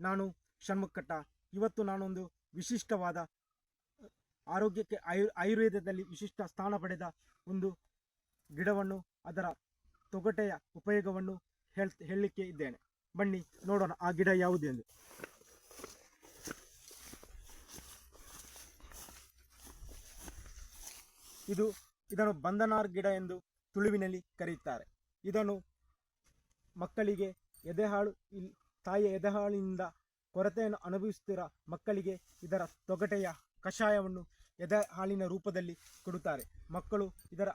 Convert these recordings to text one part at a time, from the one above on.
ನಾನು ಷಣ್ಮುಖಟ್ಟ. ಇವತ್ತು ನಾನೊಂದು ವಿಶಿಷ್ಟವಾದ ಆರೋಗ್ಯಕ್ಕೆ ಆಯುರ್ವೇದದಲ್ಲಿ ವಿಶಿಷ್ಟ ಸ್ಥಾನ ಪಡೆದ ಒಂದು ಗಿಡವನ್ನು, ಅದರ ತೊಗಟೆಯ ಉಪಯೋಗವನ್ನು ಹೇಳಲಿಕ್ಕೆ ಇದ್ದೇನೆ. ಬನ್ನಿ ನೋಡೋಣ ಆ ಗಿಡ ಯಾವುದು ಎಂದು. ಇದನ್ನು ಬಂದನಾರ್ ಗಿಡ ಎಂದು ತುಳುವಿನಲ್ಲಿ ಕರೆಯುತ್ತಾರೆ. ಇದನ್ನು ಮಕ್ಕಳಿಗೆ ತಾಯಿಯ ಎದೆಹಾಳಿನಿಂದ ಕೊರತೆಯನ್ನು ಅನುಭವಿಸುತ್ತಿರುವ ಮಕ್ಕಳಿಗೆ ಇದರ ತೊಗಟೆಯ ಕಷಾಯವನ್ನು ಎದೆಹಾಲಿನ ರೂಪದಲ್ಲಿ ಕೊಡುತ್ತಾರೆ. ಮಕ್ಕಳು ಇದರ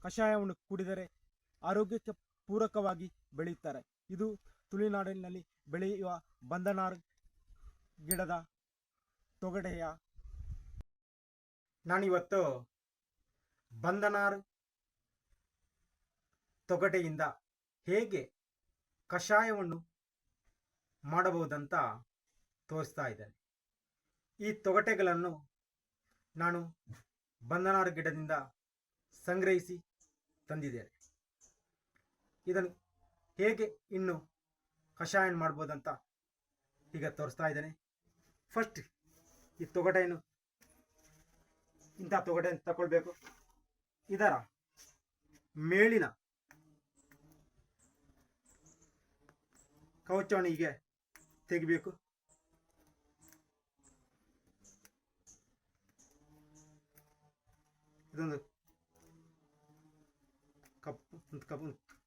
ಕಷಾಯವನ್ನು ಕುಡಿದರೆ ಆರೋಗ್ಯಕ್ಕೆ ಪೂರಕವಾಗಿ ಬೆಳೆಯುತ್ತಾರೆ. ಇದು ತುಳುನಾಡಿನಲ್ಲಿ ಬೆಳೆಯುವ ಬಂದನಾರ್ ಗಿಡದ ತೊಗಟೆಯ. ನಾನಿವತ್ತು ಬಂದನಾರ್ ತೊಗಟೆಯಿಂದ ಹೇಗೆ ಕಷಾಯವನ್ನು ಮಾಡಬಹುದಂತ ತೋರಿಸ್ತಾ ಇದ್ದೇನೆ. ಈ ತೊಗಟೆಗಳನ್ನು ನಾನು ಬಂದನಾರ್ ಗಿಡದಿಂದ ಸಂಗ್ರಹಿಸಿ ತಂದಿದ್ದೇನೆ. ಇದನ್ನು ಹೇಗೆ ಇನ್ನು ಕಷಾಯ ಮಾಡ್ಬೋದಂತ ಈಗ ತೋರಿಸ್ತಾ ಇದ್ದೇನೆ. ಫಸ್ಟ್ ಈ ತೊಗಟೆಯನ್ನು, ಇಂಥ ತೊಗಟೆಯನ್ನು ತಗೊಳ್ಬೇಕು. ಇದರ ಮೇಲಿನ ಕವಚವನ್ನು ಹೀಗೆ ತೆಗಿಬೇಕು. ಇದೊಂದು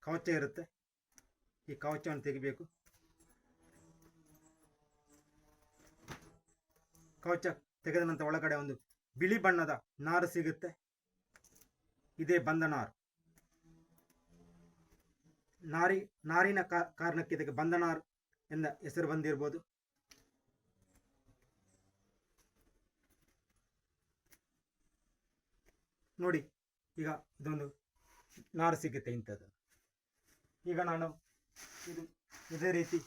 ಕವಚ ಇರುತ್ತೆ. ಈ ಕವಚವನ್ನು ತೆಗಿಬೇಕು. ಕವಚ ತೆಗೆದ ನಂತರ ಒಳಗಡೆ ಒಂದು ಬಿಳಿ ಬಣ್ಣದ ನಾರು ಸಿಗುತ್ತೆ. ಇದೇ ಬಂದನಾರ್. ನಾರಿನ ಕಾರಣಕ್ಕೆ ಇದಕ್ಕೆ ಬಂದನಾರ್ ಎಂದ ಹೆಸರು ಬಂದಿರಬಹುದು. ನೋಡಿ, ಈಗ ಇದೊಂದು ನಾರು ಸಿಗುತ್ತೆ ಇಂಥದ್ದು. ಈಗ ನಾನು ಇದೇ ರೀತಿ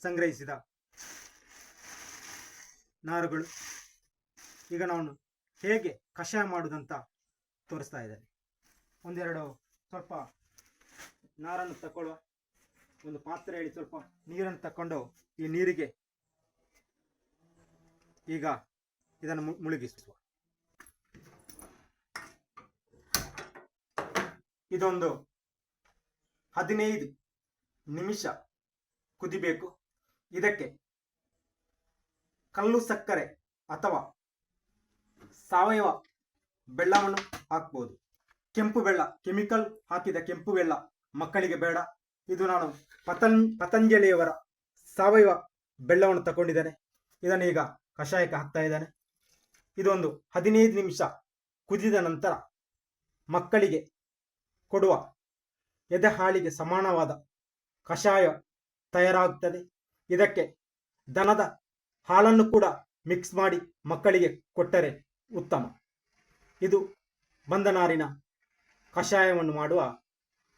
ಸಂಗ್ರಹಿಸಿದ ನಾರುಗಳು. ಈಗ ನಾನು ಹೇಗೆ ಕಷಾಯ ಮಾಡುವುದಂತ ತೋರಿಸ್ತಾ ಇದ್ದೇನೆ. ಒಂದೆರಡು ಸ್ವಲ್ಪ ನಾರನ್ನು ತಗೊಳ್ಳುವ. ಒಂದು ಪಾತ್ರೆಯಲ್ಲಿ ಸ್ವಲ್ಪ ನೀರನ್ನು ತಕೊಂಡು ಈ ನೀರಿಗೆ ಈಗ ಇದನ್ನು ಮುಳುಗಿಸುವ. ಇದೊಂದು 15 ನಿಮಿಷ ಕುದಿಬೇಕು. ಇದಕ್ಕೆ ಕಲ್ಲು ಸಕ್ಕರೆ ಅಥವಾ ಸಾವಯವ ಬೆಲ್ಲವನ್ನು ಹಾಕ್ಬೋದು. ಕೆಂಪು ಬೆಲ್ಲ, ಕೆಮಿಕಲ್ ಹಾಕಿದ ಕೆಂಪು ಬೆಲ್ಲ ಮಕ್ಕಳಿಗೆ ಬೇಡ. ಇದು ನಾನು ಪತಂಜಲಿಯವರ ಸಾವಯವ ಬೆಲ್ಲವನ್ನು ತಗೊಂಡಿದ್ದೇನೆ. ಇದನ್ನು ಈಗ ಕಷಾಯಕ್ಕೆ ಹಾಕ್ತಾ ಇದ್ದೇನೆ. ಇದೊಂದು 15 ನಿಮಿಷ ಕುದಿದ ನಂತರ ಮಕ್ಕಳಿಗೆ ಕೊಡುವ ಎದೆಹಾಲಿಗೆ ಸಮಾನವಾದ ಕಷಾಯ ತಯಾರಾಗುತ್ತದೆ. ಇದಕ್ಕೆ ದನದ ಹಾಲನ್ನು ಕೂಡ ಮಿಕ್ಸ್ ಮಾಡಿ ಮಕ್ಕಳಿಗೆ ಕೊಟ್ಟರೆ ಉತ್ತಮ. ಇದು ಬಂದನಾರಿನ ಕಷಾಯವನ್ನು ಮಾಡುವ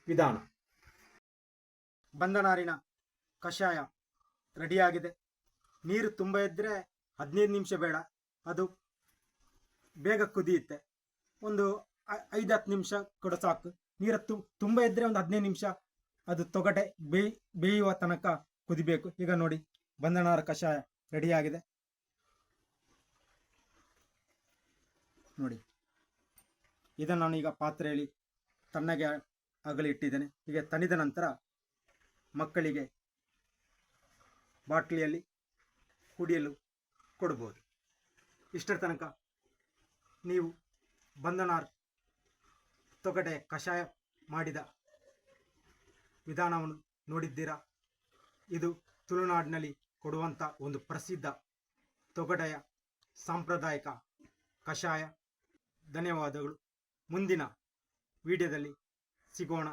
ವಿಧಾನ. ಬಂದನಾರಿನ ಕಷಾಯ ರೆಡಿಯಾಗಿದೆ. ನೀರು ತುಂಬ ಇದ್ದರೆ 15 ನಿಮಿಷ ಬೇಡ, ಅದು ಬೇಗ ಕುದಿಯುತ್ತೆ. ಒಂದು 5-10 ನಿಮಿಷ ಕೂಡ ಸಾಕು. ನೀರು ತುಂಬ ಇದ್ದರೆ ಒಂದು 15 ನಿಮಿಷ ಅದು ತೊಗಟೆ ಬೇಯುವ ತನಕ ಕುದಿಬೇಕು. ಈಗ ನೋಡಿ, ಬಂದನಾರ ಕಷಾಯ ರೆಡಿಯಾಗಿದೆ. ನೋಡಿ, ಇದನ್ನು ನಾನು ಈಗ ಪಾತ್ರೆಯಲ್ಲಿ ತಣ್ಣಗೆ ಆಗಲಿ ಇಟ್ಟಿದ್ದೇನೆ. ಹೀಗೆ ತಣಿದ ನಂತರ ಮಕ್ಕಳಿಗೆ ಬಾಟ್ಲಿಯಲ್ಲಿ ಕುಡಿಯಲು ಕೊಡ್ಬೋದು. ಇಷ್ಟರ ತನಕ ನೀವು ಬಂದನಾರ್ ತೊಗಟೆ ಕಷಾಯ ಮಾಡಿದ ವಿಧಾನವನ್ನು ನೋಡಿದ್ದೀರಾ. ಇದು ತುಳುನಾಡಿನಲ್ಲಿ ಕೊಡುವಂಥ ಒಂದು ಪ್ರಸಿದ್ಧ ತೊಗಟೆಯ ಸಾಂಪ್ರದಾಯಿಕ ಕಷಾಯ. ಧನ್ಯವಾದಗಳು. ಮುಂದಿನ ವಿಡಿಯೋದಲ್ಲಿ ಸಿಗೋಣ.